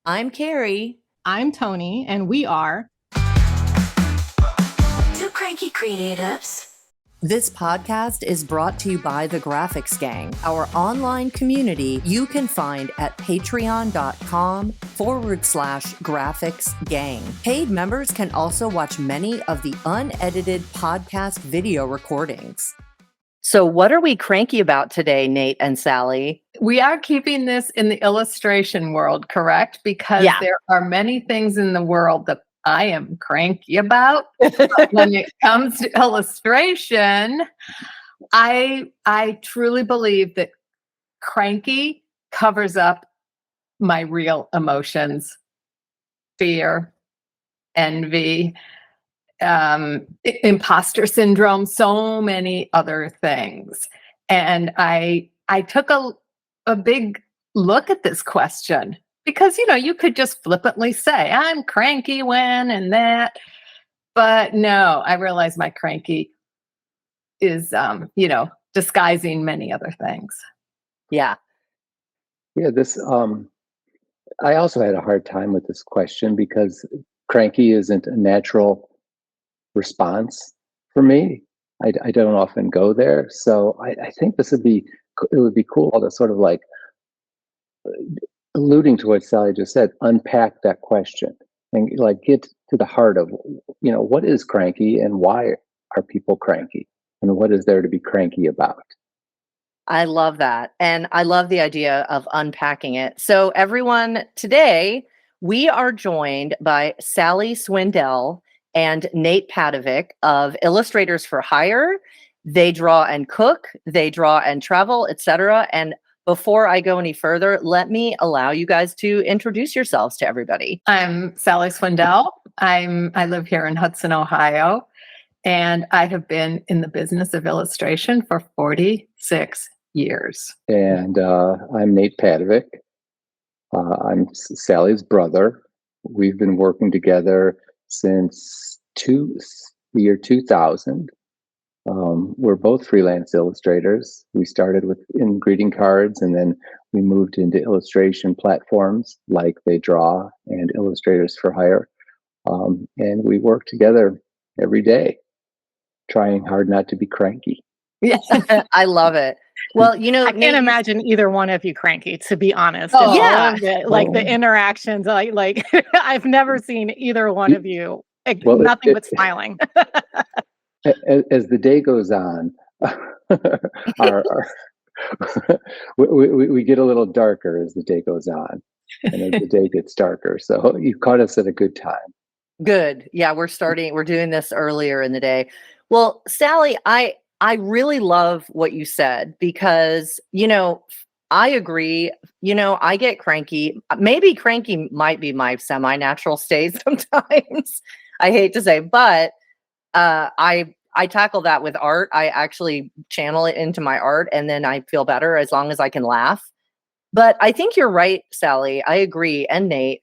I'm Carrie. I'm Toni, and we are Two Cranky Creatives. This podcast is brought to you by the Graphics Gang, our online community you can find at patreon.com/graphics gang. Paid members can also watch many of the unedited podcast video recordings. So what are we cranky about today, Nate and Salli? We are keeping this in the illustration world, correct? Because there are many things in the world that I am cranky about. But when it comes to illustration, I truly believe that cranky covers up my real emotions, fear, envy, imposter syndrome, so many other things. And I took a big look at this question because, you could just flippantly say, I'm cranky when and that. But no, I realize my cranky is, disguising many other things. Yeah. Yeah, I also had a hard time with this question because cranky isn't a natural response for me. I don't often go there. So I think it would be cool to sort of like alluding to what Salli just said, unpack that question and like get to the heart of, what is cranky and why are people cranky and what is there to be cranky about? I love that. And I love the idea of unpacking it. So everyone, today we are joined by Salli Swindell and Nate Padavik of Illustrators for Hire. They draw and cook, they draw and travel, etc. And before I go any further, let me allow you guys to introduce yourselves to everybody. I'm Salli Swindell. I live here in Hudson, Ohio, and I have been in the business of illustration for 46 years. And I'm Nate Padavik. I'm Sally's brother. We've been working together since the year 2000. We're both freelance illustrators. We started in greeting cards, and then we moved into illustration platforms like They Draw and Illustrators for Hire. And we work together every day, trying hard not to be cranky. Yeah, I love it. Well, I can't imagine either one of you cranky, to be honest. Oh, yeah. The interactions, like I've never seen either one of you, nothing but smiling. As the day goes on, we get a little darker as the day goes on, and as the day gets darker. So you caught us at a good time. Good. Yeah, we're doing this earlier in the day. Well, Salli, I really love what you said because, I agree. I get cranky. Maybe cranky might be my semi-natural state sometimes. I hate to say, but I tackle that with art. I actually channel it into my art and then I feel better as long as I can laugh. But I think you're right, Salli. I agree. And Nate,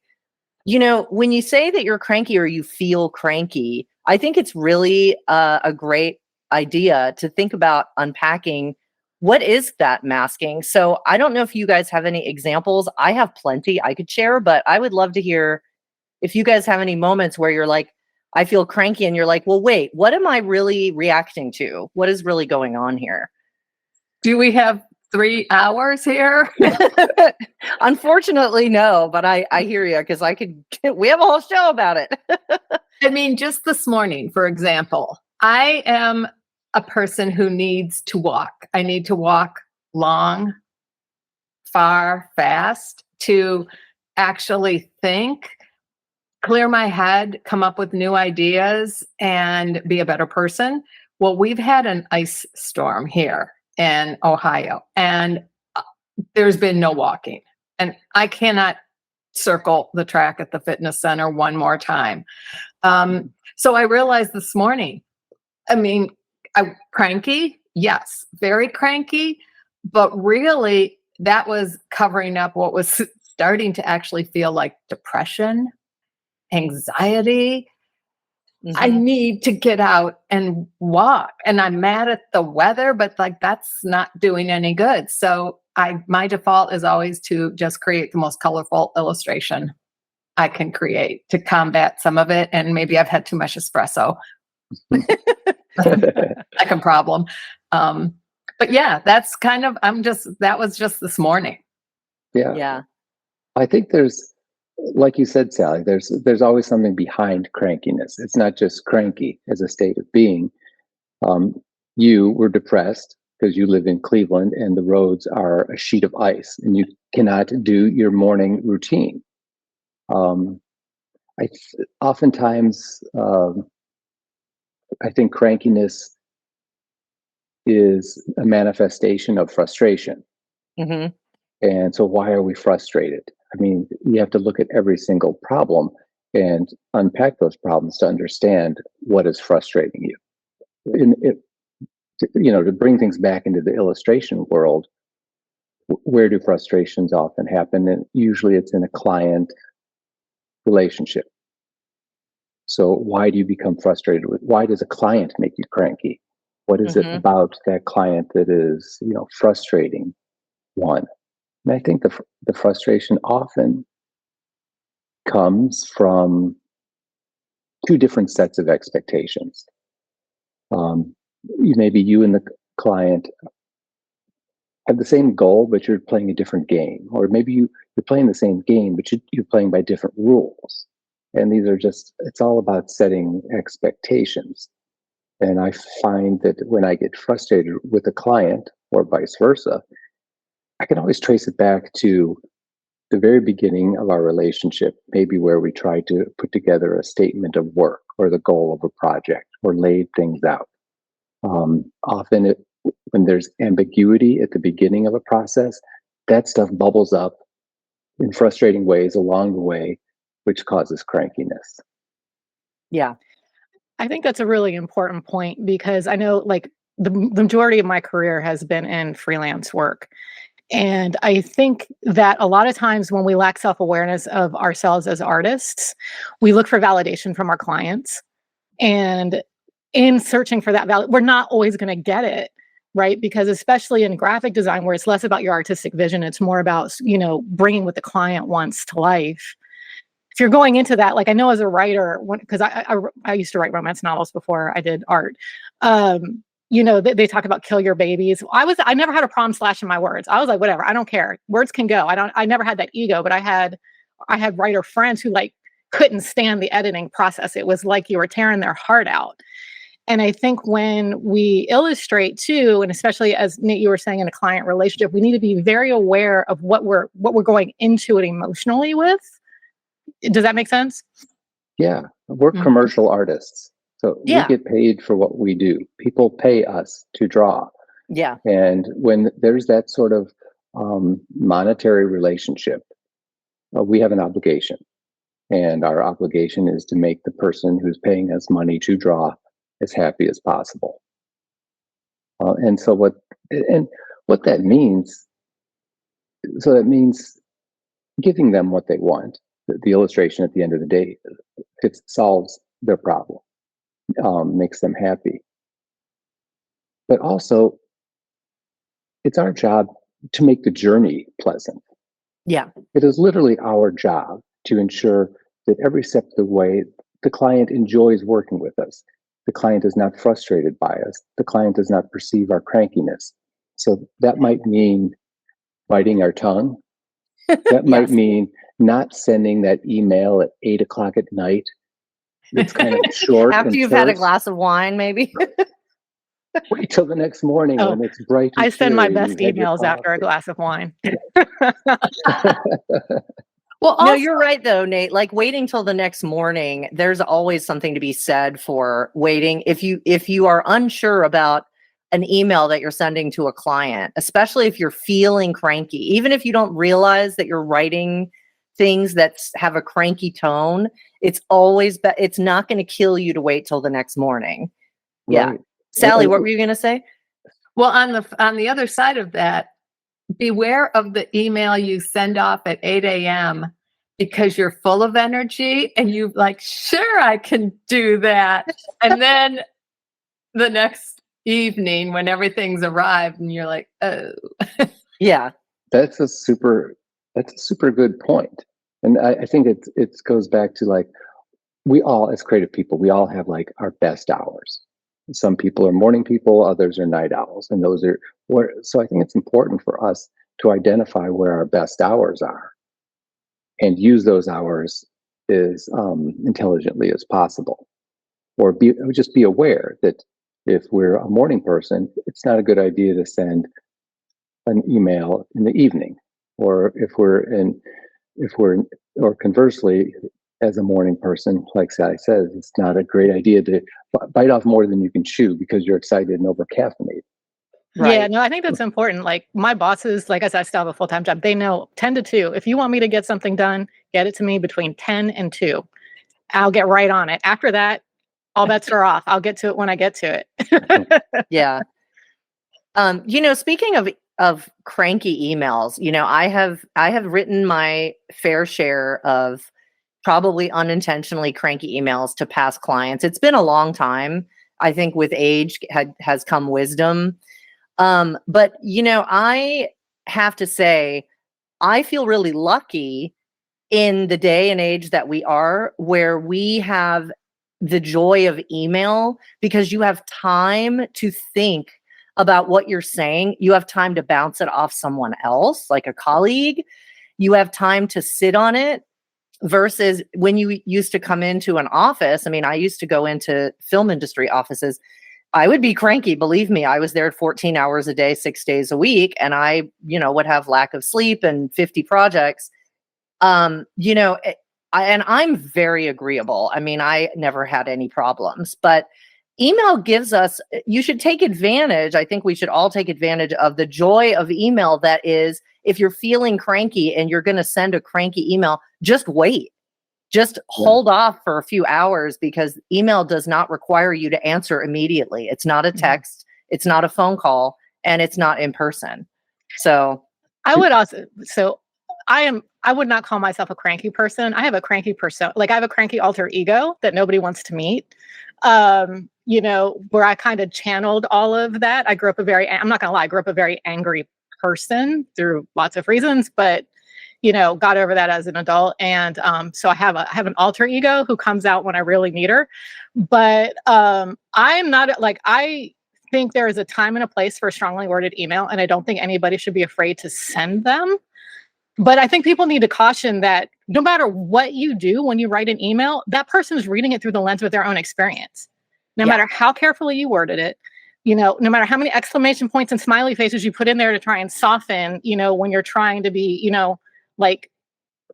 when you say that you're cranky or you feel cranky, I think it's really a great idea to think about unpacking what is that masking. So I don't know if you guys have any examples. I have plenty I could share, but I would love to hear if you guys have any moments where you're like, I feel cranky, and you're like, well, wait, what am I really reacting to? What is really going on here? Do we have 3 hours here? Unfortunately, no, but I hear you because we have a whole show about it. I mean, just this morning, for example, I am a person who needs to walk. I need to walk long, far, fast to actually think, clear my head, come up with new ideas, and be a better person. Well, we've had an ice storm here in Ohio, and there's been no walking. And I cannot circle the track at the fitness center one more time. So I realized this morning, I'm cranky. Yes, very cranky. But really, that was covering up what was starting to actually feel like depression, anxiety. Mm-hmm. I need to get out and walk. And I'm mad at the weather, but that's not doing any good. So my default is always to just create the most colorful illustration I can create to combat some of it. And maybe I've had too much espresso. Like a problem. But yeah, that's kind of, that was just this morning. Yeah. Yeah. I think there's, like you said, Sally, there's always something behind crankiness. It's not just cranky as a state of being. You were depressed because you live in Cleveland and the roads are a sheet of ice and you cannot do your morning routine. Oftentimes, I think crankiness is a manifestation of frustration. Mm-hmm. And so why are we frustrated? I mean, you have to look at every single problem and unpack those problems to understand what is frustrating you. To bring things back into the illustration world, where do frustrations often happen? And usually it's in a client relationship. So why do you become frustrated why does a client make you cranky? What is it about that client that is, frustrating one? And I think the frustration often comes from two different sets of expectations. Maybe you and the client have the same goal, but you're playing a different game. Or maybe you're playing the same game, but you're playing by different rules. And these are it's all about setting expectations. And I find that when I get frustrated with a client or vice versa, I can always trace it back to the very beginning of our relationship, maybe where we tried to put together a statement of work or the goal of a project or laid things out. Often when there's ambiguity at the beginning of a process, that stuff bubbles up in frustrating ways along the way, which causes crankiness. Yeah. I think that's a really important point because I know like the majority of my career has been in freelance work. And I think that a lot of times when we lack self-awareness of ourselves as artists, we look for validation from our clients. And in searching for that we're not always going to get it, right? Because especially in graphic design, where it's less about your artistic vision, it's more about, bringing what the client wants to life. If you're going into that, like I know as a writer, because I used to write romance novels before I did art. They talk about kill your babies. I never had a problem slashing my words. I was like, whatever, I don't care. Words can go. I never had that ego, but I had writer friends who like couldn't stand the editing process. It was like you were tearing their heart out. And I think when we illustrate too, and especially as Nate, you were saying in a client relationship, we need to be very aware of what we're going into it emotionally with. Does that make sense? Yeah, we're commercial artists. So we get paid for what we do. People pay us to draw. Yeah. And when there's that sort of monetary relationship, we have an obligation. And our obligation is to make the person who's paying us money to draw as happy as possible. And so what that means, that means giving them what they want. The illustration at the end of the day, it solves their problem, makes them happy. But also, it's our job to make the journey pleasant. Yeah. It is literally our job to ensure that every step of the way, the client enjoys working with us. The client is not frustrated by us. The client does not perceive our crankiness. So that might mean biting our tongue. That might mean not sending that email at 8:00 at night. It's kind of short. After you've had a glass of wine, maybe. Wait till the next morning when it's bright. I send my best emails after a glass of wine. Well, no, you're right though, Nate. Like waiting till the next morning, there's always something to be said for waiting. If you are unsure about an email that you're sending to a client, especially if you're feeling cranky, even if you don't realize that you're writing things that have a cranky tone, it's it's not going to kill you to wait till the next morning. Yeah. Right. Sally, what were you going to say? Well, on the other side of that, beware of the email you send off at 8 a.m. because you're full of energy and you like, sure, I can do that. And then the next evening when everything's arrived and you're like, oh. Yeah. That's a super good point. And I think it goes back to like, we all, as creative people, we all have like our best hours. Some people are morning people, others are night owls. And those are where, so I think it's important for us to identify where our best hours are and use those hours as intelligently as possible. Or just be aware that if we're a morning person, it's not a good idea to send an email in the evening. Or or conversely, as a morning person, like Sally says, it's not a great idea to bite off more than you can chew because you're excited and over caffeinated. Yeah, no, I think that's important. Like my bosses, like I said, I still have a full-time job. They know 10 to 2. If you want me to get something done, get it to me between 10 and 2. I'll get right on it. After that, all bets are off. I'll get to it when I get to it. Yeah. Speaking of cranky emails, I have written my fair share of probably unintentionally cranky emails to past clients. It's been a long time. I think with age has come wisdom. But I have to say, I feel really lucky in the day and age that we are, where we have the joy of email, because you have time to think about what you're saying. You have time to bounce it off someone else, like a colleague. You have time to sit on it versus when you used to come into an office. I mean, I used to go into film industry offices. I would be cranky. Believe me, I was there 14 hours a day, 6 days a week. And I, would have lack of sleep and 50 projects. And I'm very agreeable. I mean, I never had any problems, but email gives us, you should take advantage. I think we should all take advantage of the joy of email. That is, if you're feeling cranky and you're going to send a cranky email, just wait. Just hold off for a few hours, because email does not require you to answer immediately. It's not a text. It's not a phone call, and it's not in person. So I would not call myself a cranky person. I have a cranky person. Like I have a cranky alter ego that nobody wants to meet. Where I kind of channeled all of that. I grew up I'm not gonna lie, I grew up a very angry person through lots of reasons, but got over that as an adult. And so I have an alter ego who comes out when I really need her. But I'm not like, I think there is a time and a place for a strongly worded email, and I don't think anybody should be afraid to send them. But I think people need to caution that no matter what you do when you write an email, that person is reading it through the lens of their own experience. No matter how carefully you worded it, no matter how many exclamation points and smiley faces you put in there to try and soften, when you're trying to be, like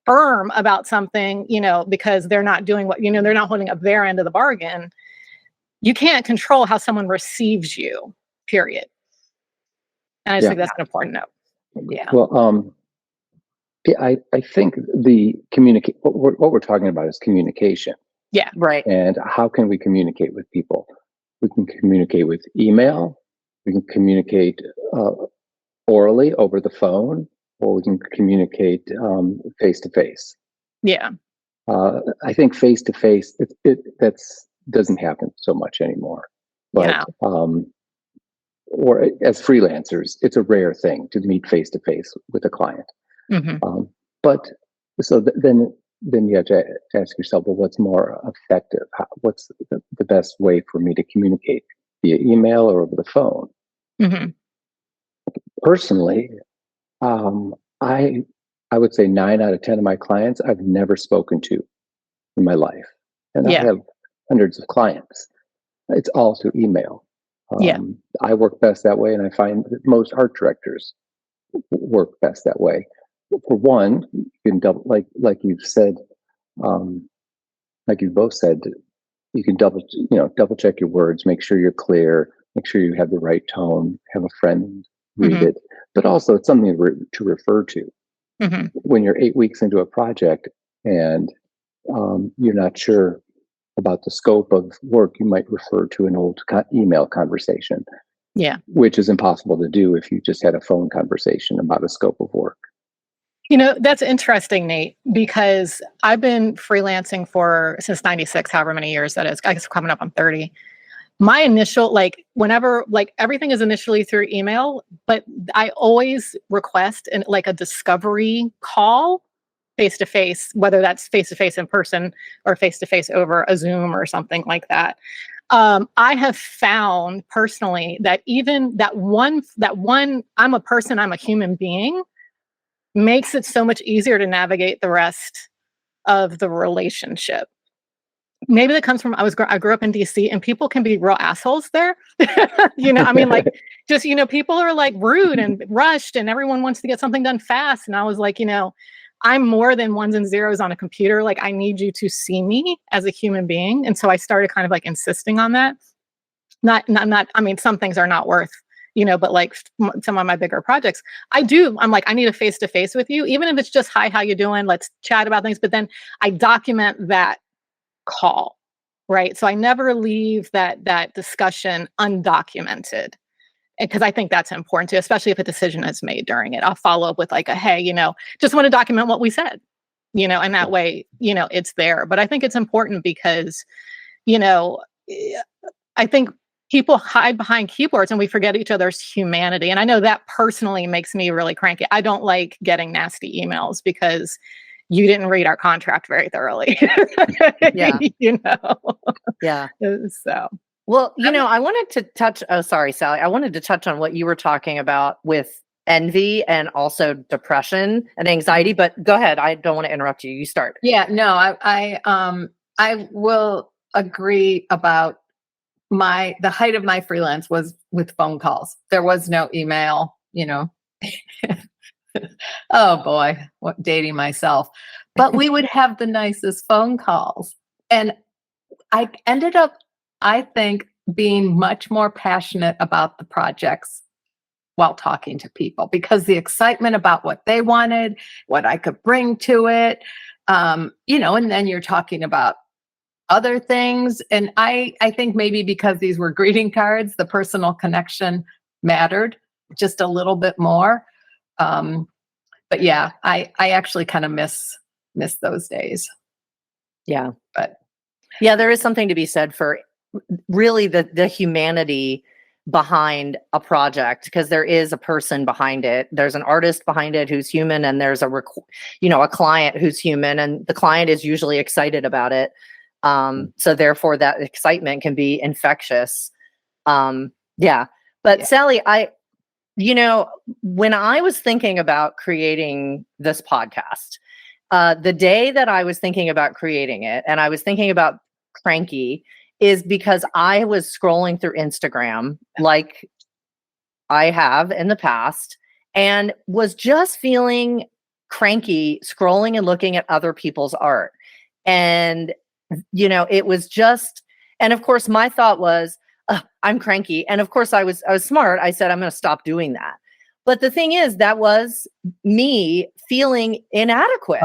firm about something, because they're not doing what, they're not holding up their end of the bargain. You can't control how someone receives you, period. And I just think that's an important note. Yeah. Well, I think what we're talking about is communication. Yeah. Right. And how can we communicate with people? We can communicate with email. We can communicate orally over the phone, or we can communicate face to face. Yeah. I think face to face, that's doesn't happen so much anymore. But or as freelancers, it's a rare thing to meet face to face with a client. Mm-hmm. But so then you have to ask yourself, well, what's more effective? What's the best way for me to communicate, via email or over the phone? Mm-hmm. Personally, I would say 9 out of 10 of my clients I've never spoken to in my life, and I have hundreds of clients. It's all through email. I work best that way, and I find that most art directors work best that way. For one, you can like you've said, like you both said, you can double check your words, make sure you're clear, make sure you have the right tone, have a friend read it, but also it's something to refer to. Mm-hmm. When you're 8 weeks into a project and you're not sure about the scope of work, you might refer to an old email conversation. Yeah, which is impossible to do if you just had a phone conversation about a scope of work. That's interesting, Nate, because I've been freelancing since 96, however many years that is. I guess coming up on 30. My initial, whenever, everything is initially through email, but I always request a discovery call face to face, whether that's face to face in person or face to face over a Zoom or something like that. I have found personally that even that one, I'm a person, I'm a human being, makes it so much easier to navigate the rest of the relationship. Maybe that comes from I grew up in DC, and people can be real assholes there. I mean, like, just, people are like rude and rushed, and everyone wants to get something done fast. And I was like, I'm more than ones and zeros on a computer. Like, I need you to see me as a human being. And so I started kind of like insisting on that. Not, I mean, some things are not worth, but like some of my bigger projects, I'm like, I need a face-to-face with you, even if it's just, hi, how you doing? Let's chat about things. But then I document that call, right? So I never leave that discussion undocumented, because I think that's important too, especially if a decision is made during it. I'll follow up with like hey, just want to document what we said, and that way, it's there. But I think it's important because, I think people hide behind keyboards and we forget each other's humanity. And I know that personally makes me really cranky. I don't like getting nasty emails because you didn't read our contract very thoroughly. Yeah. Yeah. So. Well, I wanted to touch, oh, sorry, Salli. I wanted to touch on what you were talking about with envy and also depression and anxiety, but go ahead. I don't want to interrupt you. You start. Yeah, no, I will agree about the height of my freelance was with phone calls. There was no email, Oh boy, what dating myself. But we would have the nicest phone calls. And I ended up, I think, being much more passionate about the projects while talking to people, because the excitement about what they wanted, what I could bring to it, and then you're talking about other things. And I think maybe because these were greeting cards, the personal connection mattered just a little bit more. But yeah, I actually kind of miss those days. Yeah. But yeah, there is something to be said for really the humanity behind a project, because there is a person behind it. There's an artist behind it who's human, and there's a client who's human, and the client is usually excited about it. So therefore that excitement can be infectious. But yeah. Salli, when I was thinking about creating this podcast, the day that I was thinking about creating it, and I was thinking about Cranky, is because I was scrolling through Instagram like I have in the past, and was just feeling cranky scrolling and looking at other people's art. And, it was just, and of course my thought was, I'm cranky. And of course I was smart. I said, I'm going to stop doing that. But the thing is, that was me feeling inadequate.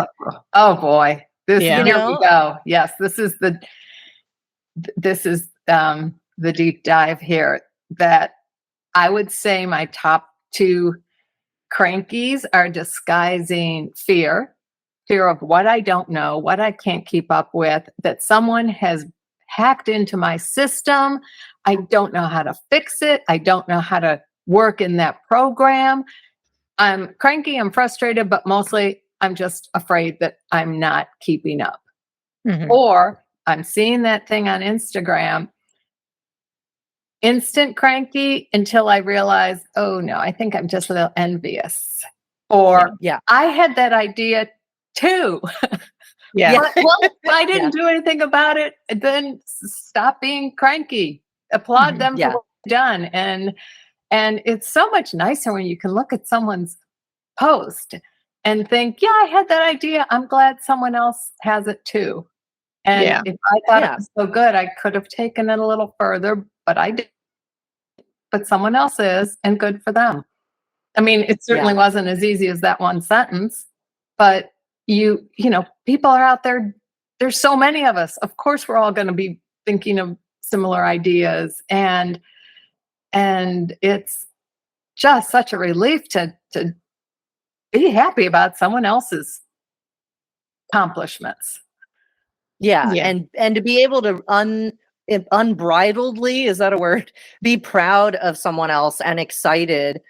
Oh boy. Here we go. Yes. This is the deep dive here, that I would say my top two crankies are disguising fear of what I don't know, what I can't keep up with, that someone has hacked into my system. I don't know how to fix it. I don't know how to work in that program. I'm cranky, I'm frustrated, but mostly I'm just afraid that I'm not keeping up. Mm-hmm. Or I'm seeing that thing on Instagram, instant cranky, until I realize, oh no, I think I'm just a little envious. Or I had that idea too. Yeah. Well, I didn't do anything about it. Then stop being cranky. Applaud them for what they've done. And it's so much nicer when you can look at someone's post and think, yeah, I had that idea. I'm glad someone else has it too. And if I thought it was so good, I could have taken it a little further, but I didn't. But someone else is, and good for them. I mean, it certainly wasn't as easy as that one sentence, but people are out there. There's so many of us. Of course, we're all going to be thinking of similar ideas, and it's just such a relief to be happy about someone else's accomplishments. Yeah. And to be able to unbridledly, is that a word? Be proud of someone else and excited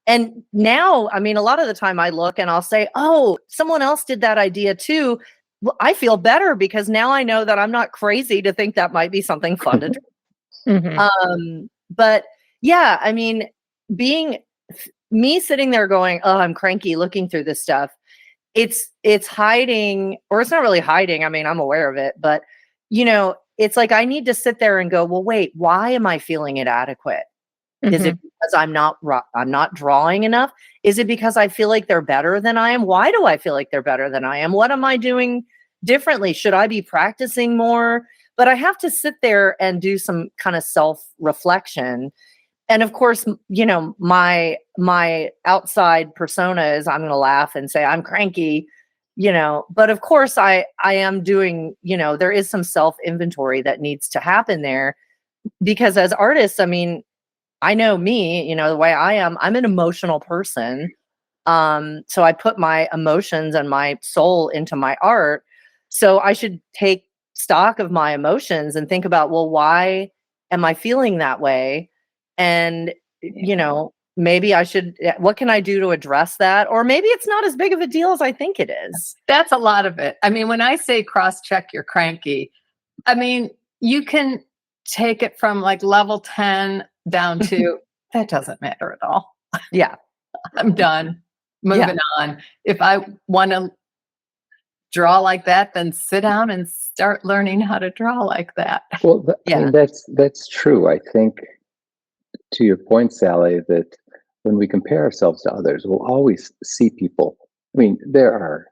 And now, I mean, a lot of the time I look and I'll say, oh, someone else did that idea too. Well, I feel better because now I know that I'm not crazy to think that might be something fun to do. But yeah, I mean, being me sitting there going, oh, I'm cranky looking through this stuff. It's hiding, or it's not really hiding. I mean, I'm aware of it, but it's like I need to sit there and go, well, wait, why am I feeling inadequate? Is it because I'm not drawing enough? Is it because I feel like they're better than I am? Why do I feel like they're better than I am? What am I doing differently? Should I be practicing more? But I have to sit there and do some kind of self-reflection. And of course, my outside persona is I'm going to laugh and say I'm cranky, but of course I am doing, there is some self-inventory that needs to happen there, because as artists, I mean, I know me, the way I am, I'm an emotional person. So I put my emotions and my soul into my art. So I should take stock of my emotions and think about, well, why am I feeling that way? And, maybe I should, what can I do to address that? Or maybe it's not as big of a deal as I think it is. That's a lot of it. I mean, when I say cross-check you're cranky, I mean, you can take it from like level 10 down to, that doesn't matter at all. Yeah. I'm done. Moving on. If I want to draw like that, then sit down and start learning how to draw like that. Well, and that's true. I think, to your point, Salli, that when we compare ourselves to others, we'll always see people. I mean, there are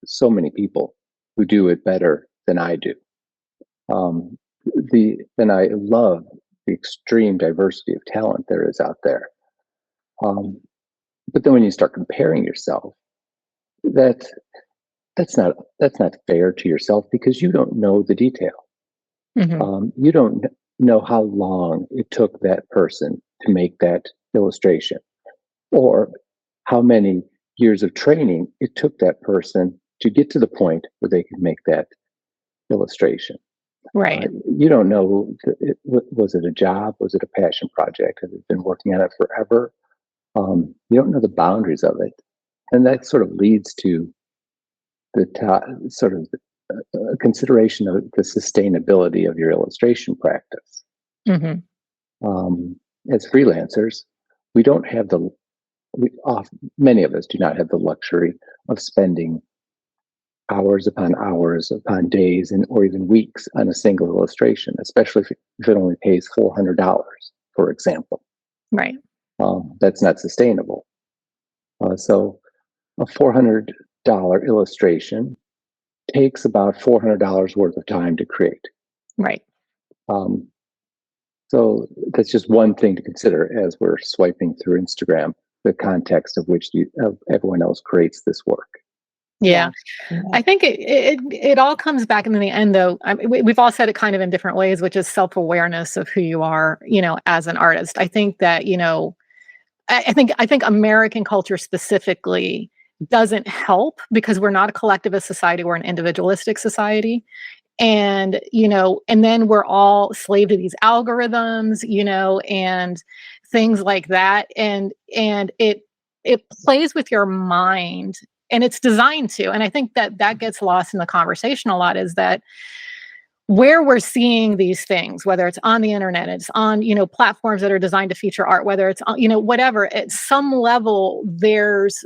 so many people who do it better than I do. And I love the extreme diversity of talent there is out there. But then when you start comparing yourself, that's not fair to yourself, because you don't know the detail. You don't know how long it took that person to make that illustration, or how many years of training it took that person to get to the point where they could make that illustration. Right. You don't know, was it a job? Was it a passion project? Have you been working on it forever? You don't know the boundaries of it. And that sort of leads to the consideration of the sustainability of your illustration practice. As freelancers, we don't have many of us do not have the luxury of spending hours upon days, or even weeks on a single illustration, especially if it only pays $400, for example. Right. That's not sustainable. So a $400 illustration takes about $400 worth of time to create. Right. So that's just one thing to consider as we're swiping through Instagram, the context of which everyone else creates this work. Yeah. I think it all comes back in the end, though. We've all said it kind of in different ways, which is self-awareness of who you are, as an artist. I think that, I think American culture specifically doesn't help, because we're not a collectivist society, we're an individualistic society. And, and then we're all slave to these algorithms, and things like that. And it plays with your mind, and it's designed to. And I think that gets lost in the conversation a lot, is that where we're seeing these things, whether it's on the internet, it's on, platforms that are designed to feature art, whether it's on, whatever, at some level, there's,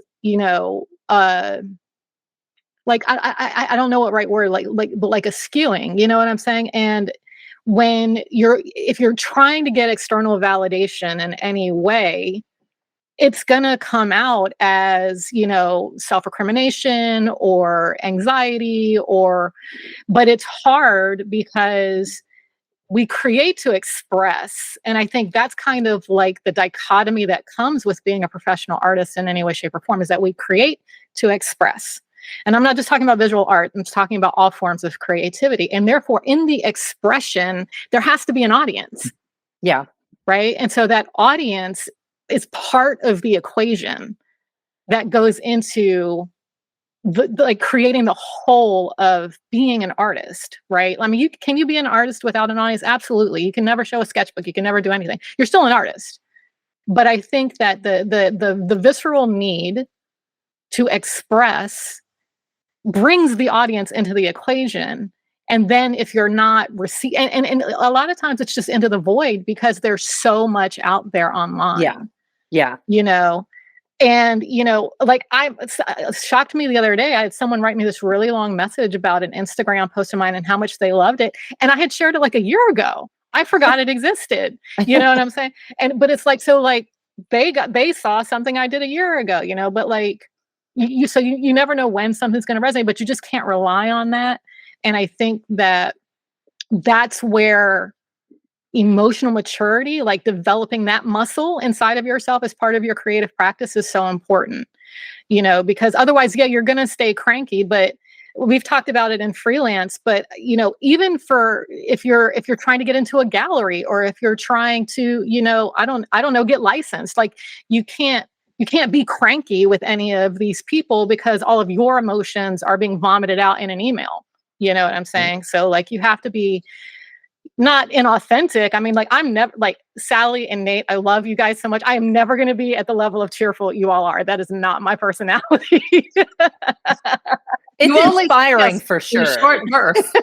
like, I don't know what right word, but like a skewing, you know what I'm saying? And if you're trying to get external validation in any way, it's going to come out as, self-recrimination or anxiety, but it's hard because we create to express. And I think that's kind of like the dichotomy that comes with being a professional artist in any way, shape, or form, is that we create to express. And I'm not just talking about visual art, I'm just talking about all forms of creativity. And therefore, in the expression, there has to be an audience. Yeah. Right. And so that audience is part of the equation that goes into like creating the whole of being an artist, right? I mean, can you be an artist without an audience? Absolutely. You can never show a sketchbook. You can never do anything. You're still an artist. But I think that the visceral need to express brings the audience into the equation. And then if you're not and a lot of times it's just into the void because there's so much out there online. Yeah. Yeah. You know, and, you know, like it shocked me the other day. I had someone write me this really long message about an Instagram post of mine and how much they loved it. And I had shared it like a year ago. I forgot it existed. You know what I'm saying? But it's like, so like they saw something I did a year ago, you know, but like you never know when something's going to resonate, but you just can't rely on that. And I think that that's where emotional maturity, like developing that muscle inside of yourself as part of your creative practice, is so important, you know, because otherwise, yeah, you're going to stay cranky. But we've talked about it in freelance, but, you know, even if you're trying to get into a gallery, or if you're trying to, you know, I don't know, get licensed, like you can't be cranky with any of these people because all of your emotions are being vomited out in an email. You know what I'm saying? So like you have to be not inauthentic. I mean, like I'm never like Salli and Nate. I love you guys so much. I am never going to be at the level of cheerful you all are. That is not my personality. It's inspiring for sure. Short burst.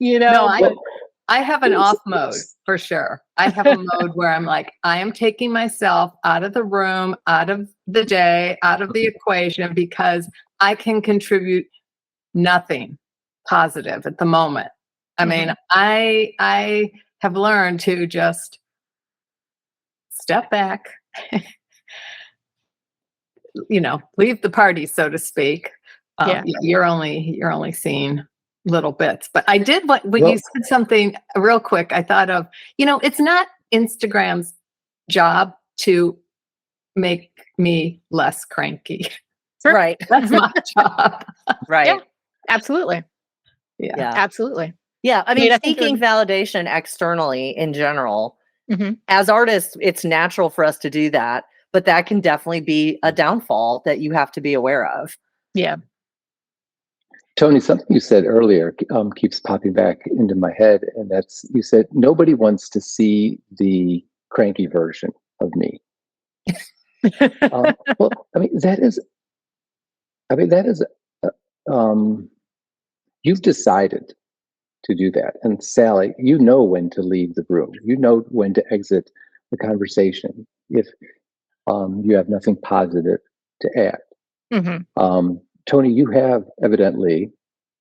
You know, no, I have an off mode for sure. I have a mode where I'm like, I am taking myself out of the room, out of the day, out of the equation, because I can contribute nothing positive at the moment. I mean, I have learned to just step back, you know, leave the party, so to speak. You're only seeing little bits, but I did when you said something real quick, I thought of, you know, it's not Instagram's job to make me less cranky. Right. That's my job. Right. Yeah, absolutely. Yeah. Absolutely. Yeah. I mean, I think seeking validation externally in general, Mm-hmm. as artists, it's natural for us to do that, but that can definitely be a downfall that you have to be aware of. Yeah. Toni, something you said earlier keeps popping back into my head, and that's, you said nobody wants to see the cranky version of me. Well, that is, you've decided to do that. And Salli, you know when to leave the room. You know when to exit the conversation if you have nothing positive to add. Mm-hmm. Toni, you have evidently,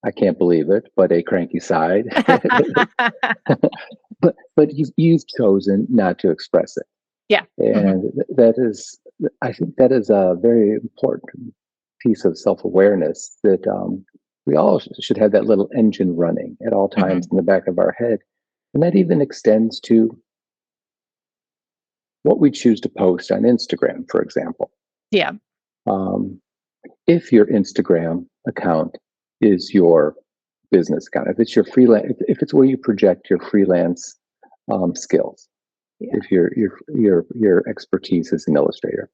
I can't believe it, but a cranky side. but you've chosen not to express it. Yeah. And that is, I think that is a very important piece of self-awareness, that we all should have that little engine running at all times in the back of our head. And that even extends to what we choose to post on Instagram, for example. Yeah. If your Instagram account is your business account, if it's your freelance, if it's where you project your freelance skills, if your expertise as an illustrator,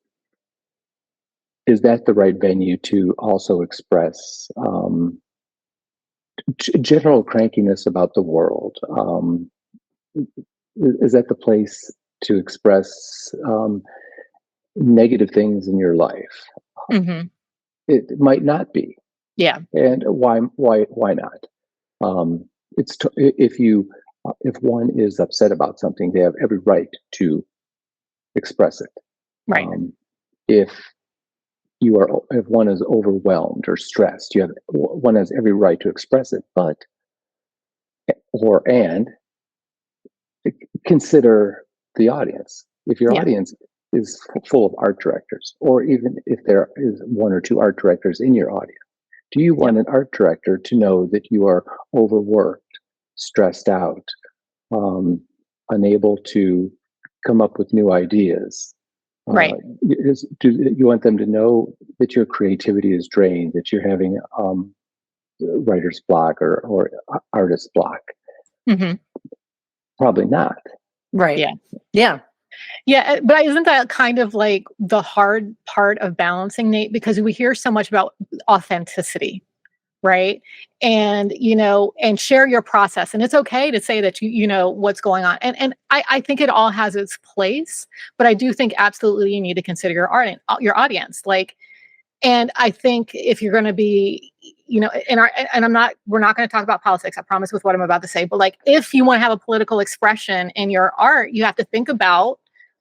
is that the right venue to also express general crankiness about the world? Is that the place to express negative things in your life? It might not be. Yeah. And why not? If one is upset about something, they have every right to express it. Right. If one is overwhelmed or stressed, one has every right to express it. And consider the audience. If your audience is full of art directors, or even if there is one or two art directors in your audience, do you want an art director to know that you are overworked, stressed out, unable to come up with new ideas? Right. Do you want them to know that your creativity is drained, that you're having writer's block or artist block? Probably not. Right. Yeah. Yeah. Yeah, but isn't that kind of like the hard part of balancing, Nate? Because we hear so much about authenticity, right? And, and share your process. And it's okay to say that you know what's going on. And I think it all has its place, but I do think absolutely you need to consider your audience. Like, and I think if you're going to be, we're not going to talk about politics, I promise, with what I'm about to say, but like, if you want to have a political expression in your art, you have to think about,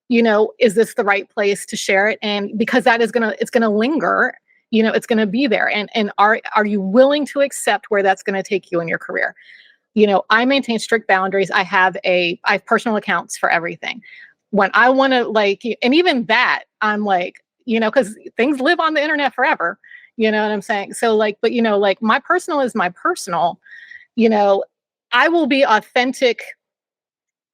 is this the right place to share it? And because it's going to linger, it's going to be there. And are you willing to accept where that's going to take you in your career? I maintain strict boundaries. I have personal accounts for everything. When I want to and even that, I'm like, because things live on the internet forever, you know what I'm saying? So but my personal is my personal, I will be authentic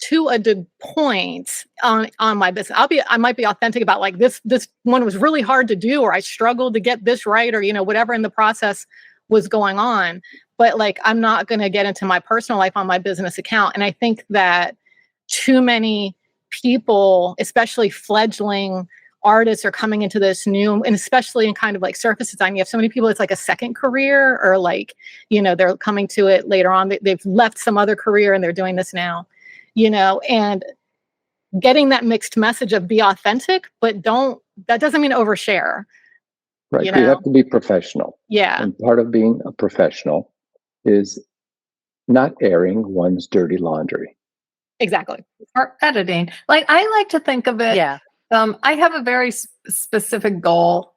to a point on my business. I might be authentic about like this one was really hard to do, or I struggled to get this right, or, whatever in the process was going on. But I'm not going to get into my personal life on my business account. And I think that too many people, especially fledgling artists, are coming into this new, and especially in kind of like surface design, you have so many people, it's like a second career, or they're coming to it later on. They've left some other career and they're doing this now. And getting that mixed message of be authentic, but that doesn't mean overshare. Right. You have to be professional. Yeah. And part of being a professional is not airing one's dirty laundry. Exactly. Or editing. I like to think of it. Yeah. I have a very specific goal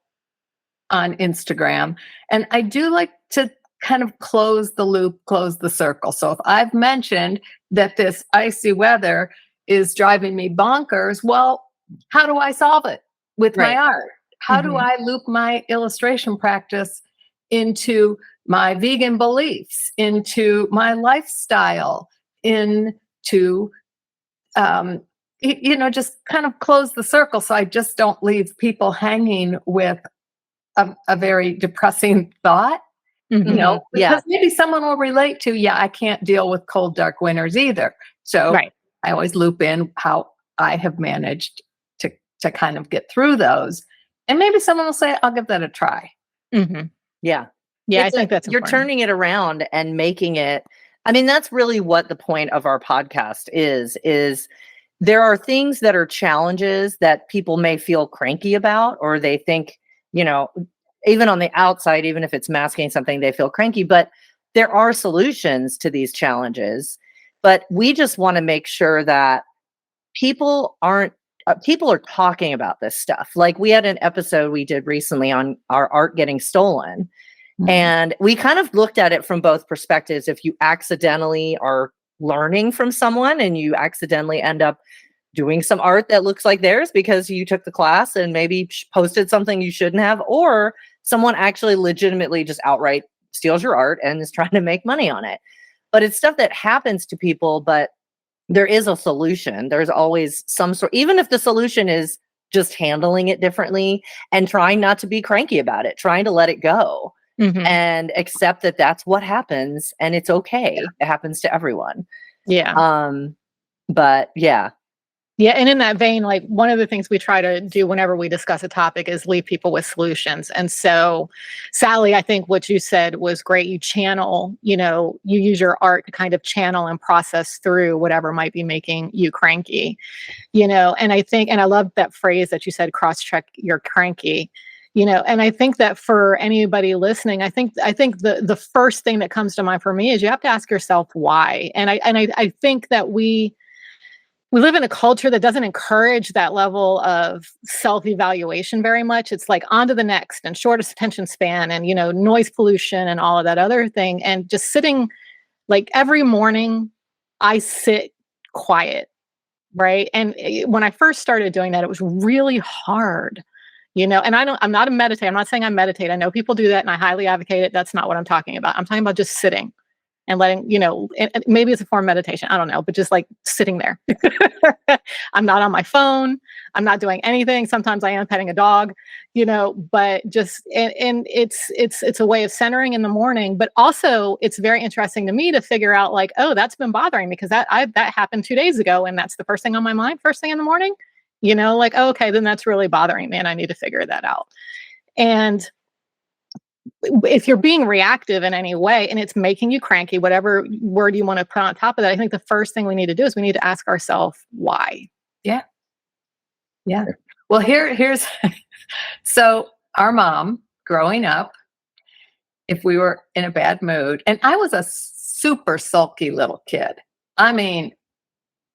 on Instagram, and I do like to kind of close the loop, close the circle. So if I've mentioned that this icy weather is driving me bonkers, well, how do I solve it with my art? How do I loop my illustration practice into my vegan beliefs, into my lifestyle, into, just kind of close the circle so I just don't leave people hanging with a very depressing thought. Because maybe someone will relate to, I can't deal with cold, dark winters either. So I always loop in how I have managed to kind of get through those. And maybe someone will say, I'll give that a try. Mm-hmm. Yeah. Yeah, I think that's you're important. turning it around and making it. I mean, that's really what the point of our podcast is there are things that are challenges that people may feel cranky about, or they think, even on the outside, even if it's masking something, they feel cranky, but there are solutions to these challenges. But we just want to make sure that people are talking about this stuff. Like we had an episode we did recently on our art getting stolen. Mm-hmm. And we kind of looked at it from both perspectives. If you accidentally are learning from someone and you accidentally end up doing some art that looks like theirs because you took the class and maybe posted something you shouldn't have, or someone actually legitimately just outright steals your art and is trying to make money on it. But it's stuff that happens to people, but there is a solution. There's always some sort, even if the solution is just handling it differently and trying not to be cranky about it, trying to let it go and accept that that's what happens and it's okay. Yeah. It happens to everyone. Yeah. But yeah. Yeah. And in that vein, one of the things we try to do whenever we discuss a topic is leave people with solutions. And so, Salli, I think what you said was great. You channel, you use your art to kind of channel and process through whatever might be making you cranky, and I love that phrase that you said, cross-check your cranky, and I think that for anybody listening, I think the first thing that comes to mind for me is you have to ask yourself why. And I think that we live in a culture that doesn't encourage that level of self-evaluation very much. It's like on to the next and shortest attention span and, noise pollution and all of that other thing. And just sitting, every morning I sit quiet, right? And when I first started doing that, it was really hard, and I'm not a meditator. I'm not saying I meditate. I know people do that and I highly advocate it. That's not what I'm talking about. I'm talking about just sitting and letting, and maybe it's a form of meditation. I don't know, but just sitting there. I'm not on my phone. I'm not doing anything. Sometimes I am petting a dog, but just, and it's a way of centering in the morning, but also it's very interesting to me to figure out oh, that's been bothering me because that happened 2 days ago. And that's the first thing on my mind, first thing in the morning, oh, okay, then that's really bothering me and I need to figure that out. And if you're being reactive in any way and it's making you cranky, whatever word you want to put on top of that, I think the first thing we need to do is we need to ask ourselves why. Yeah. Yeah. Well, here's so our mom growing up, if we were in a bad mood, and I was a super sulky little kid. I mean,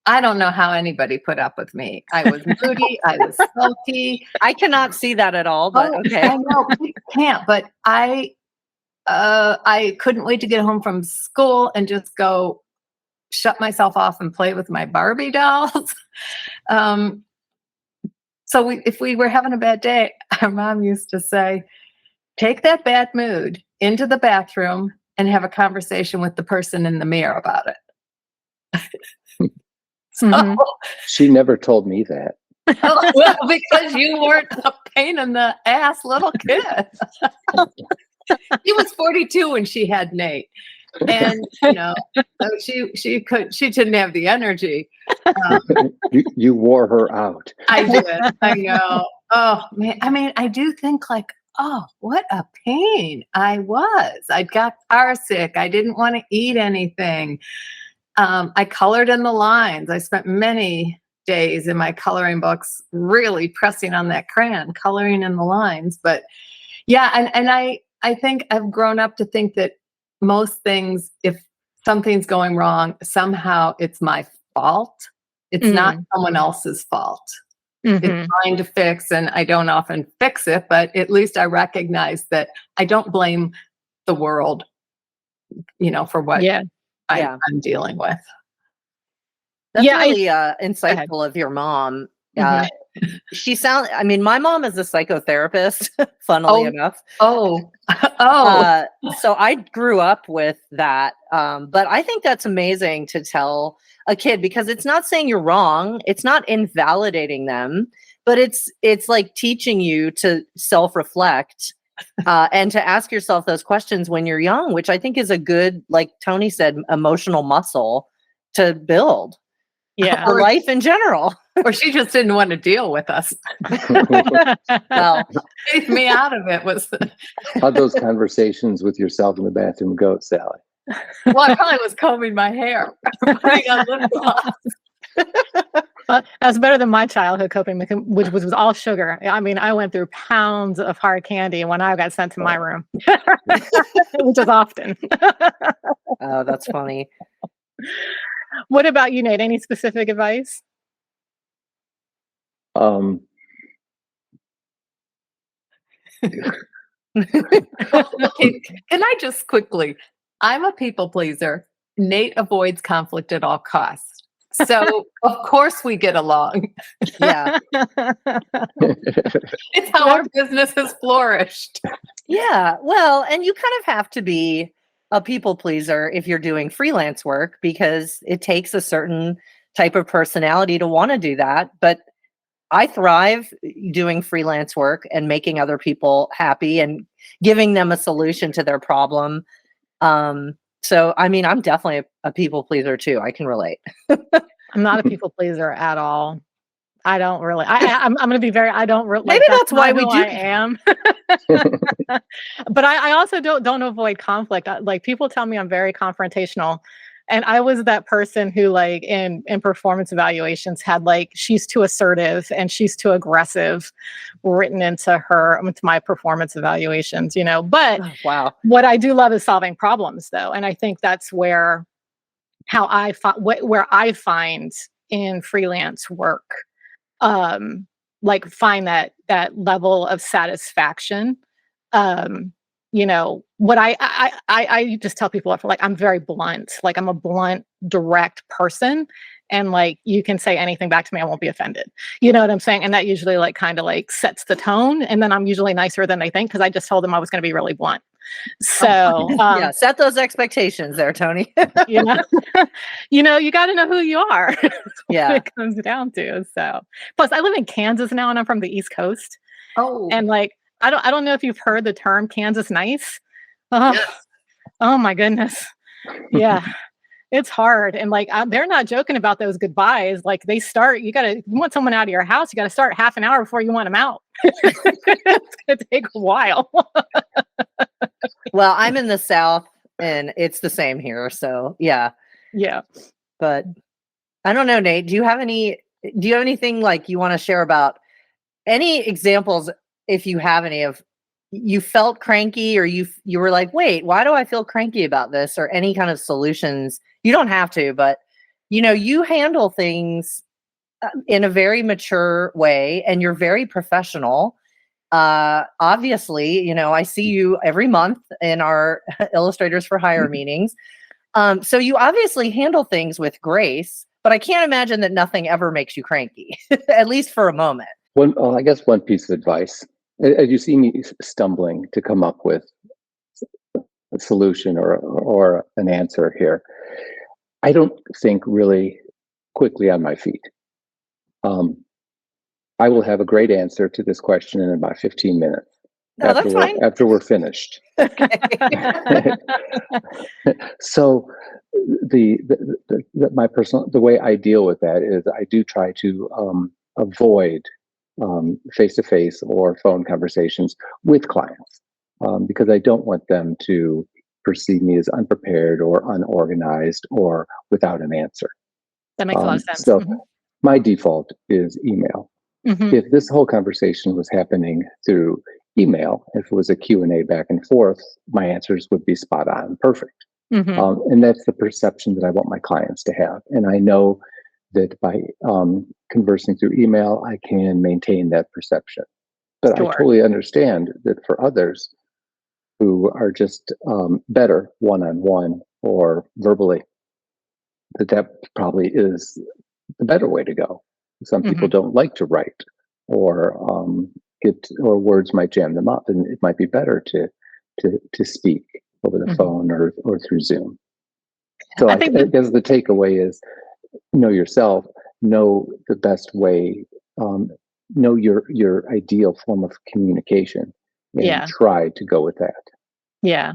I don't know how anybody put up with me. I was moody. I was sulky. I cannot see that at all, but okay. I know you can't, but I couldn't wait to get home from school and just go shut myself off and play with my Barbie dolls. So if we were having a bad day, our mom used to say, take that bad mood into the bathroom and have a conversation with the person in the mirror about it. So, She never told me that. well, because you weren't a pain in the ass little kid. He was 42 when she had Nate. And so she didn't have the energy. You wore her out. I did. I know. Oh man. I mean, I do think like, oh, what a pain I was. I got car sick. I didn't want to eat anything. I colored in the lines. I spent many days in my coloring books really pressing on that crayon, coloring in the lines. But yeah, and I think I've grown up to think that most things, if something's going wrong, somehow it's my fault. It's not someone else's fault. It's mine to fix, and I don't often fix it, but at least I recognize that I don't blame the world, for what I'm dealing with. That's really insightful of your mom. I mean, my mom is a psychotherapist, funnily enough. So I grew up with that. But I think that's amazing to tell a kid, because it's not saying you're wrong. It's not invalidating them, but it's like teaching you to self-reflect and to ask yourself those questions when you're young, which I think is a good, like Toni said, emotional muscle to build. Yeah. For life in general. Or she just didn't want to deal with us. Well, take me out of it. How'd those conversations with yourself in the bathroom go, Sally? Well, I probably was combing my hair. Putting on lip gloss. Well, that's better than my childhood coping mechanism, which was all sugar. I mean, I went through pounds of hard candy when I got sent to my room, which is often. Oh, that's funny. What about you, Nate? Any specific advice? Okay, can I just quickly? I'm a people pleaser. Nate avoids conflict at all costs. So of course we get along. Yeah. It's how our business has flourished. Yeah. Well, and you kind of have to be a people pleaser if you're doing freelance work, because it takes a certain type of personality to want to do that. But I thrive doing freelance work and making other people happy and giving them a solution to their problem. So, I mean, I'm definitely a people pleaser too. I can relate. I'm not a people pleaser at all. I don't really. I'm going to be very. I don't really. Maybe that's why we do. I am. But I also don't avoid conflict. Like, people tell me I'm very confrontational, and I was that person who, like, in performance evaluations had, like, she's too assertive and she's too aggressive written into my performance evaluations. But wow, what I do love is solving problems, though, and I think that's where I find in freelance work, like, find that level of satisfaction. What I just tell people, like, I'm very blunt. Like, I'm a blunt, direct person, and, like, you can say anything back to me, I won't be offended. You know what I'm saying? And that usually, like, kind of, like, sets the tone. And then I'm usually nicer than they think, because I just told them I was going to be really blunt. So yeah, set those expectations there, Toni. you got to know who you are. Yeah, what it comes down to. So, plus, I live in Kansas now, and I'm from the East Coast. Oh, and, like, I don't know if you've heard the term Kansas nice. Oh my goodness. Yeah. It's hard. And, like, they're not joking about those goodbyes. Like, you want someone out of your house, you got to start half an hour before you want them out. It's going to take a while. Well, I'm in the South and it's the same here. So yeah. Yeah. But I don't know, Nate, do you have anything like you want to share about any examples, if you have any, of you felt cranky or you were like, wait, why do I feel cranky about this, or any kind of solutions? You don't have to, but you handle things in a very mature way and you're very professional. Obviously, I see you every month in our Illustrators for Hire meetings. So you obviously handle things with grace, but I can't imagine that nothing ever makes you cranky, at least for a moment. I guess one piece of advice, as you see me stumbling to come up with a solution or an answer here, I don't think really quickly on my feet. I will have a great answer to this question in about 15 minutes. No, that's fine. After we're finished. So the way I deal with that is I do try to avoid face-to-face or phone conversations with clients because I don't want them to perceive me as unprepared or unorganized or without an answer. That makes a lot of sense. So my default is email. Mm-hmm. If this whole conversation was happening through email, if it was a Q&A back and forth, my answers would be spot on, perfect. Mm-hmm. And that's the perception that I want my clients to have. And I know that by conversing through email, I can maintain that perception. But Sure. I totally understand that for others who are just better one-on-one or verbally, that probably is the better way to go. Some people don't like to write, or words might jam them up, and it might be better to speak over the phone or through Zoom. So I guess the takeaway is know yourself, know the best way, know your ideal form of communication, and try to go with that. Yeah.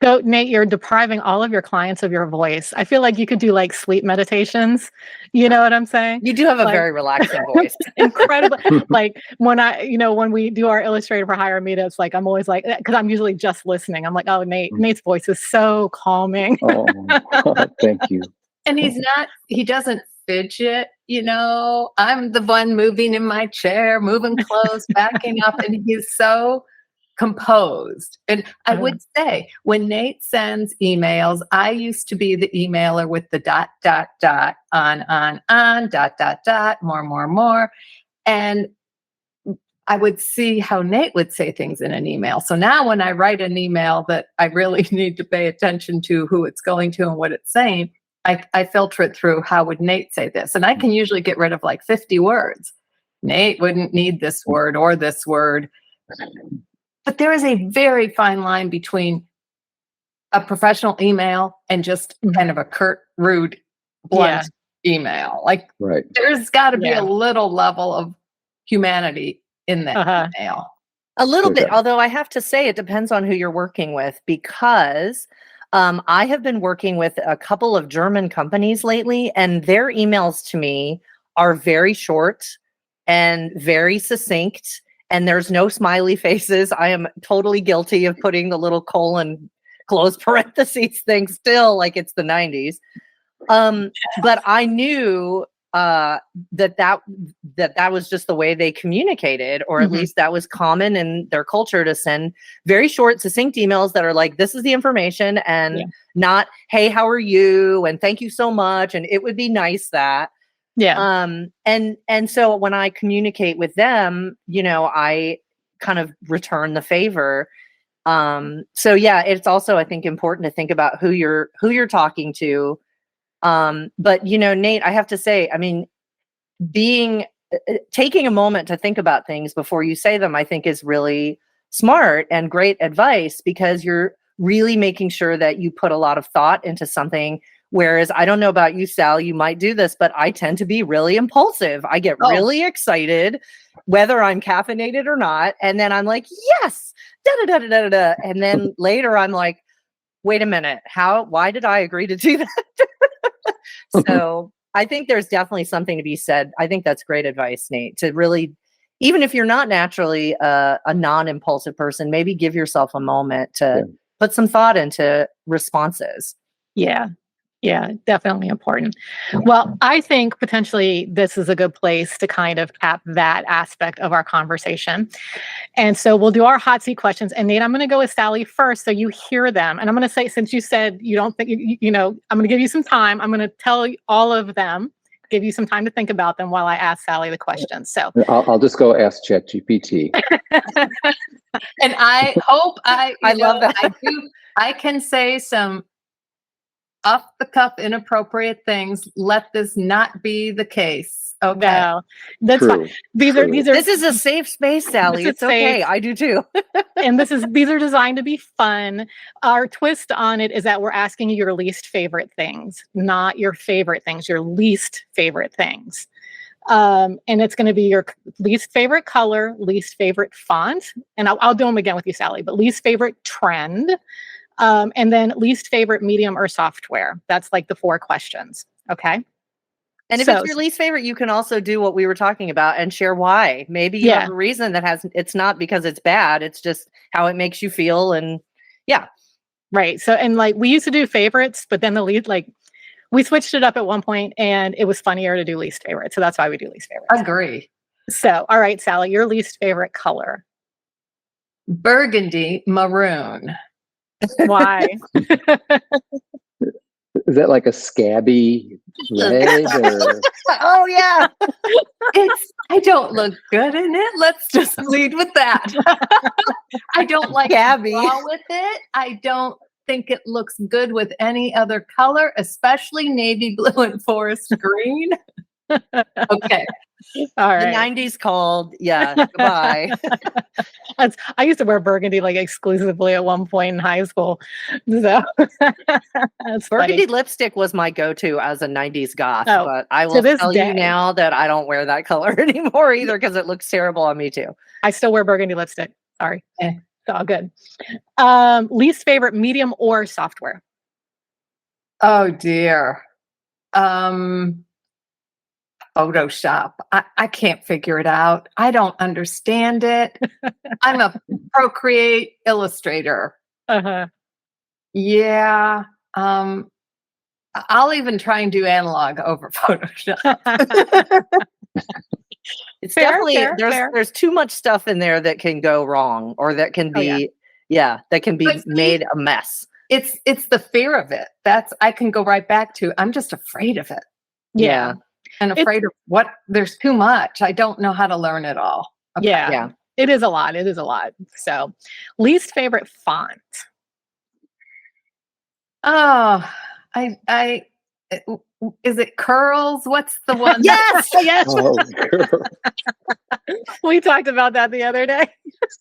So Nate, you're depriving all of your clients of your voice. I feel like you could do like sleep meditations. You know what I'm saying? You do have a very relaxing voice. Incredible. Like when we do our Illustrator for Hire meetups, like I'm always like, because I'm usually just listening. I'm like, oh, Nate's voice is so calming. Oh, thank you. And he doesn't fidget, I'm the one moving in my chair, moving close, backing up, and he's so composed. And I would say when Nate sends emails, I used to be the emailer with the ... on, ... more. And I would see how Nate would say things in an email. So now when I write an email that I really need to pay attention to who it's going to and what it's saying, I filter it through how would Nate say this. And I can usually get rid of like 50 words. Nate wouldn't need this word or this word. But there is a very fine line between a professional email and just kind of a curt, rude, blunt email. Like there's got to be a little level of humanity in that email. A little bit, although I have to say it depends on who you're working with, because I have been working with a couple of German companies lately, and their emails to me are very short and very succinct. And there's no smiley faces. I am totally guilty of putting the little colon close parentheses thing still like it's the 90s. But I knew that was just the way they communicated, or at least that was common in their culture, to send very short, succinct emails that are like, this is the information, and not, hey, how are you? And thank you so much. And it would be nice that. And so when I communicate with them, I kind of return the favor. So it's also, I think, important to think about who you're talking to. But Nate, I have to say, I mean, taking a moment to think about things before you say them, I think is really smart and great advice, because you're really making sure that you put a lot of thought into something. Whereas I don't know about you, Sal, you might do this, but I tend to be really impulsive. I get really excited, whether I'm caffeinated or not. And then I'm like, yes, da-da-da-da-da-da. And then later I'm like, wait a minute, why did I agree to do that? So I think there's definitely something to be said. I think that's great advice, Nate, to really, even if you're not naturally a non-impulsive person, maybe give yourself a moment to put some thought into responses. Yeah. Yeah, definitely important. Well, I think potentially this is a good place to kind of cap that aspect of our conversation. And so we'll do our hot seat questions. And Nate, I'm going to go with Salli first so you hear them. And I'm going to say, since you said you don't think, I'm going to give you some time. I'm going to tell you all of them, give you some time to think about them while I ask Salli the questions. So I'll just go ask ChatGPT. And I hope I love that. I can say some off the cuff inappropriate things. Let this not be the case. Okay. No, that's True. fine. These are This is a safe space, Salli. This is It's okay. safe. I do too. and these are designed to be fun. Our twist on it is that we're asking you your least favorite things, not your favorite things, your least favorite things. And it's going to be your least favorite color, least favorite font, and I'll do them again with you, Salli, but least favorite trend, and then least favorite medium or software. That's like the 4 questions. Okay. And if it's your least favorite, you can also do what we were talking about and share why. Maybe you have a reason that it's not because it's bad. It's just how it makes you feel. And yeah. Right. So, and like we used to do favorites, but then we switched it up at one point and it was funnier to do least favorite. So that's why we do least favorite. Agree. So, all right, Salli, your least favorite color. Burgundy maroon. Why? Is that like a scabby red? Or... Oh yeah. I don't look good in it. Let's just lead with that. I don't like Gabby with it. I don't think it looks good with any other color, especially navy blue and forest green. Okay. All right. The 90s called. Yeah. Goodbye. I used to wear burgundy like exclusively at one point in high school. So that's Burgundy funny. lipstick was my go-to as a 90s goth, but I to will this tell day. you now that I don't wear that color anymore either because it looks terrible on me too. I still wear burgundy lipstick. Sorry. Okay. It's all good. Least favorite medium or software? Oh dear. Photoshop. I can't figure it out. I don't understand it. I'm a Procreate Illustrator. Uh-huh. Yeah. I'll even try and do analog over Photoshop. It's Fair, definitely fair. there's too much stuff in there that can go wrong or that can be that can be But see, made a mess. It's the fear of it. I can go right back to I'm just afraid of it. Yeah. And afraid of what there's too much. I don't know how to learn it all. Okay. Yeah. It is a lot. So least favorite font. Oh, is it curls? What's the one? Yes. Yes. Oh, girl. We talked about that the other day.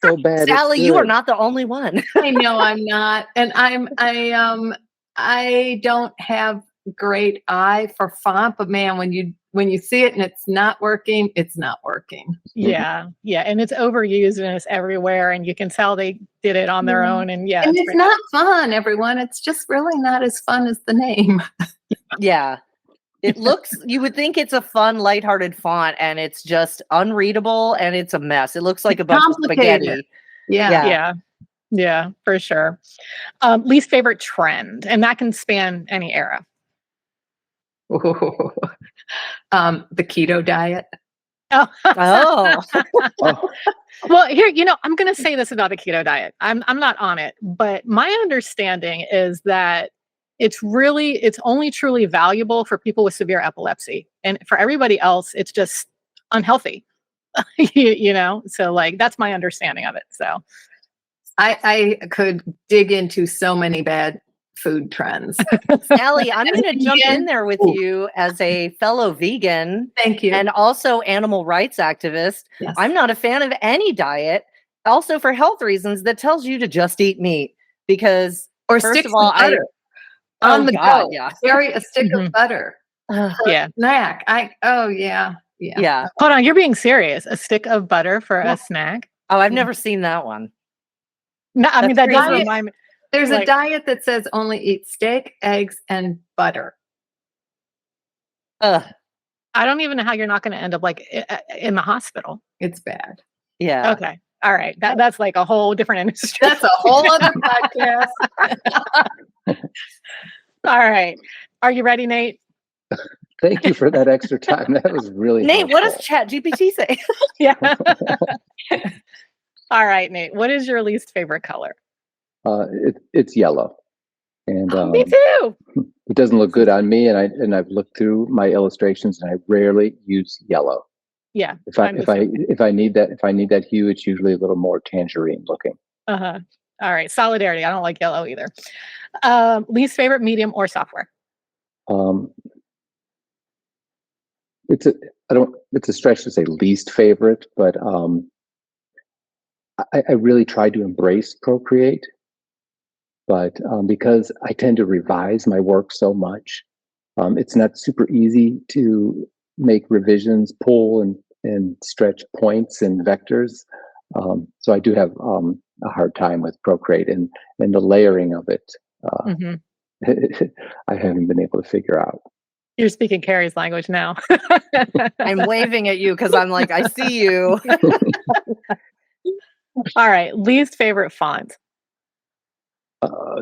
So bad. Salli, you are not the only one. I know I'm not. And I don't have great eye for font, but man, when you see it and it's not working, it's not working. Yeah. And it's overused and it's everywhere. And you can tell they did it on their own. And And it's not fun, everyone. It's just really not as fun as the name. Yeah. It looks, you would think it's a fun, lighthearted font, and it's just unreadable and it's a mess. It looks like a bunch of spaghetti. Yeah, for sure. Least favorite trend, and that can span any era. The keto diet. Oh. Oh. Well, here, I'm going to say this about the keto diet. I'm not on it, but my understanding is that it's only truly valuable for people with severe epilepsy, and for everybody else, it's just unhealthy. So like that's my understanding of it. So I could dig into so many bad food trends. Salli, I'm going to jump in there with you as a fellow vegan. Thank you. And also animal rights activist. Yes. I'm not a fan of any diet, also for health reasons, that tells you to just eat meat because or first sticks of all, of butter on the go. Yeah. Carry a stick of butter. Yeah. Snack. Yeah. Hold on, you're being serious. A stick of butter for a snack? Oh, I've never seen that one. No, I mean that does crazy. remind me. There's a diet that says only eat steak, eggs, and butter. I don't even know how you're not going to end up like in the hospital. It's bad. Yeah. Okay. All right. That's like a whole different industry. That's a whole other podcast. All right. Are you ready, Nate? Thank you for that extra time. That was really Nate, what does helpful. ChatGPT say? Yeah. All right, Nate. What is your least favorite color? It's yellow, and Me too. it doesn't look good on me. And I've looked through my illustrations, and I rarely use yellow. Yeah. If I need that hue, it's usually a little more tangerine looking. Uh-huh. All right. Solidarity. I don't like yellow either. Least favorite medium or software? It's a stretch to say least favorite, but I really try to embrace Procreate, but because I tend to revise my work so much, it's not super easy to make revisions, pull and stretch points and vectors. So I do have a hard time with Procreate and the layering of it. I haven't been able to figure out. You're speaking Carrie's language now. I'm waving at you because I'm like, I see you. All right. Least favorite font?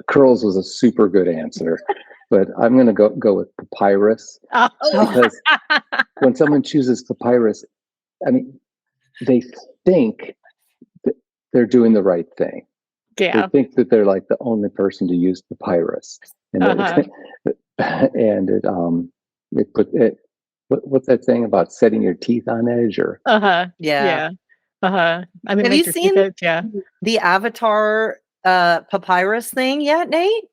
Curls was a super good answer, but I'm going to go with Papyrus. Oh. Because when someone chooses Papyrus, I mean, they think that they're doing the right thing. Yeah. They think that they're like the only person to use Papyrus, and and what's that saying about setting your teeth on edge? Or Yeah. I mean, have you seen the Avatar Papyrus thing yet, Nate?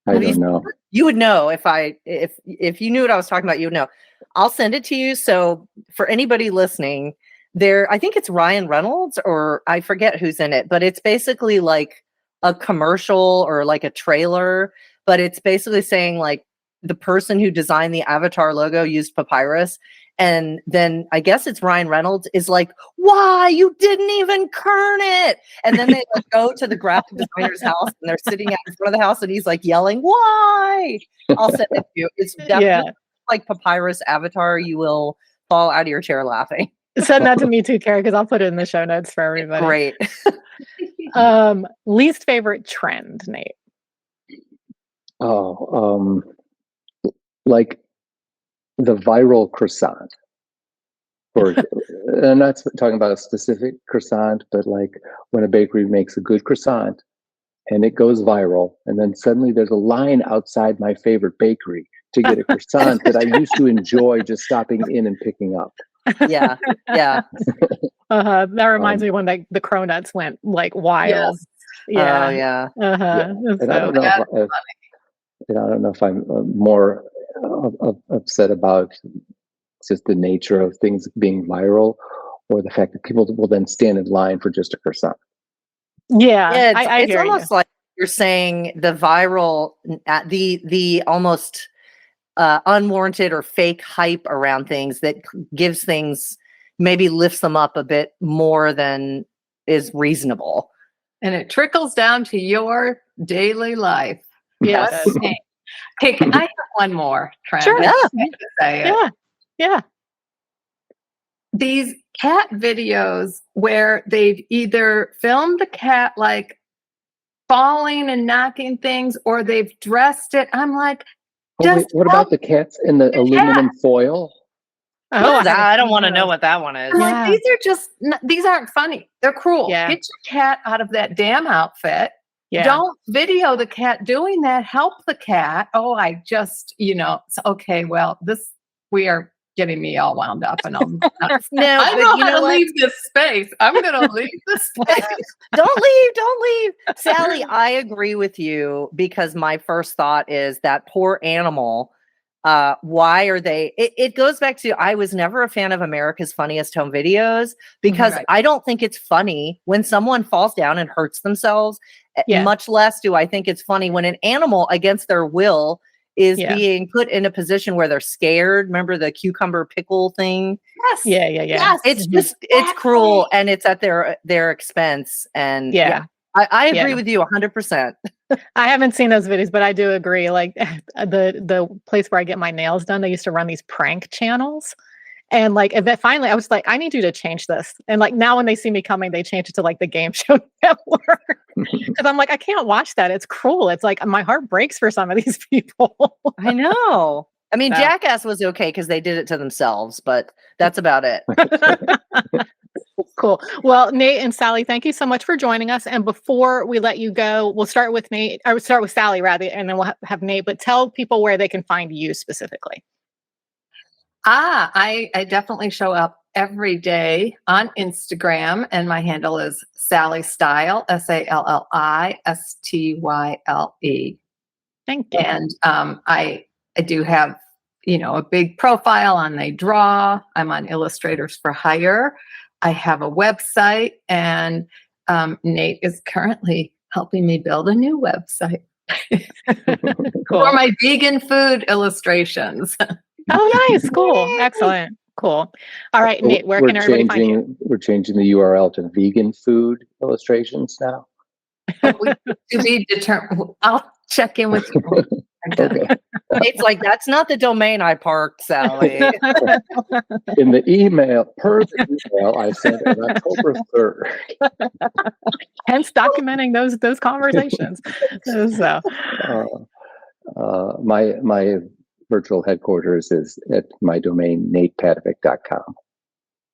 I don't know. You would know if you knew what I was talking about. You would know. I'll send it to you. So for anybody listening, I think it's Ryan Reynolds, or I forget who's in it, but it's basically like a commercial or like a trailer, but it's basically saying like the person who designed the Avatar logo used Papyrus. And then I guess it's Ryan Reynolds is like, why you didn't even kern it? And then they like go to the graphic designer's house and they're sitting out in front of the house and he's like yelling, why? I'll send it to you. It's definitely like Papyrus Avatar. You will fall out of your chair laughing. Send that to me too, Carrie, because I'll put it in the show notes for everybody. Great. Least favorite trend, Nate? Like the viral croissant. I'm not talking about a specific croissant, but like when a bakery makes a good croissant and it goes viral, and then suddenly there's a line outside my favorite bakery to get a croissant that I used to enjoy just stopping in and picking up. Yeah. That reminds me when the cronuts went like wild. Yes. Yeah. And I don't know if I'm more upset about just the nature of things being viral, or the fact that people will then stand in line for just a croissant. Yeah, it's almost like you're saying the viral, the almost unwarranted or fake hype around things that gives things, maybe lifts them up a bit more than is reasonable. And it trickles down to your daily life. Yes. Okay, can I have one more trend? Sure. Yeah. These cat videos where they've either filmed the cat like falling and knocking things, or they've dressed it. I'm like, what about the cats in the aluminum foil? I don't want to know what that one is. Like, these aren't funny. They're cruel. Get your cat out of that damn outfit. Don't video the cat doing that. Help the cat. Okay, well, we are getting me all wound up, and I'm not, I know how to leave this space. I'm going to leave this space. Don't leave. Salli, I agree with you, because my first thought is that poor animal. Why are they? It goes back to, I was never a fan of America's Funniest Home Videos, because I don't think it's funny when someone falls down and hurts themselves. Much less do I think it's funny when an animal against their will is being put in a position where they're scared. Remember the cucumber pickle thing? Yes. Yes. It's just, it's cruel, and it's at their expense. And I agree with you 100%. I haven't seen those videos, but I do agree. Like the place where I get my nails done, they used to run these prank channels, And like, and then finally I was like, I need you to change this. And like now when they see me coming, they change it to like the Game Show Network. Cause I'm like, I can't watch that. It's cruel. It's like my heart breaks for some of these people. I know. I mean, So- Jackass was okay because they did it to themselves, but that's about it. Cool. Well, Nate and Salli, thank you so much for joining us. And before we let you go, we'll start with Nate, or start with Salli rather, and then we'll have Nate, but tell people where they can find you specifically. I definitely show up every day on Instagram, and my handle is Salli Style, SalliStyle. Thank you. And I do have, a big profile on They Draw. I'm on Illustrators for Hire. I have a website, and Nate is currently helping me build a new website for my vegan food illustrations. Oh, nice. Cool. Excellent. Cool. All right, Nate, where can everybody find you? We're changing the URL to vegan food illustrations now. To be determined. I'll check in with you. Okay. It's like, that's not the domain I parked, Salli. In the email, I sent on October 3rd. Hence documenting those conversations. So My virtual headquarters is at my domain, natepadavik.com.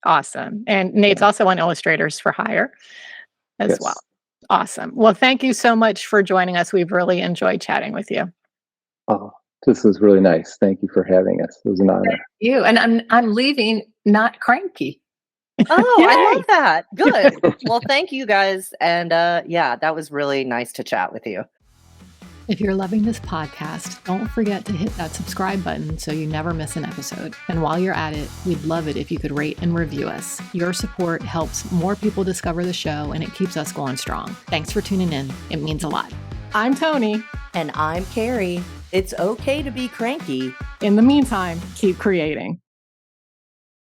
awesome. And Nate's also on Illustrators for Hire as Yes. well. Awesome. Well, thank you so much for joining us. We've really enjoyed chatting with you. Oh, this was really nice. Thank you for having us. It was an honor. You and I'm leaving not cranky. Oh, Yay. I love that. Good. Well, thank you guys. And yeah, that was really nice to chat with you. If you're loving this podcast, don't forget to hit that subscribe button so you never miss an episode. And while you're at it, we'd love it if you could rate and review us. Your support helps more people discover the show, and it keeps us going strong. Thanks for tuning in. It means a lot. I'm Toni. And I'm Carrie. It's okay to be cranky. In the meantime, keep creating.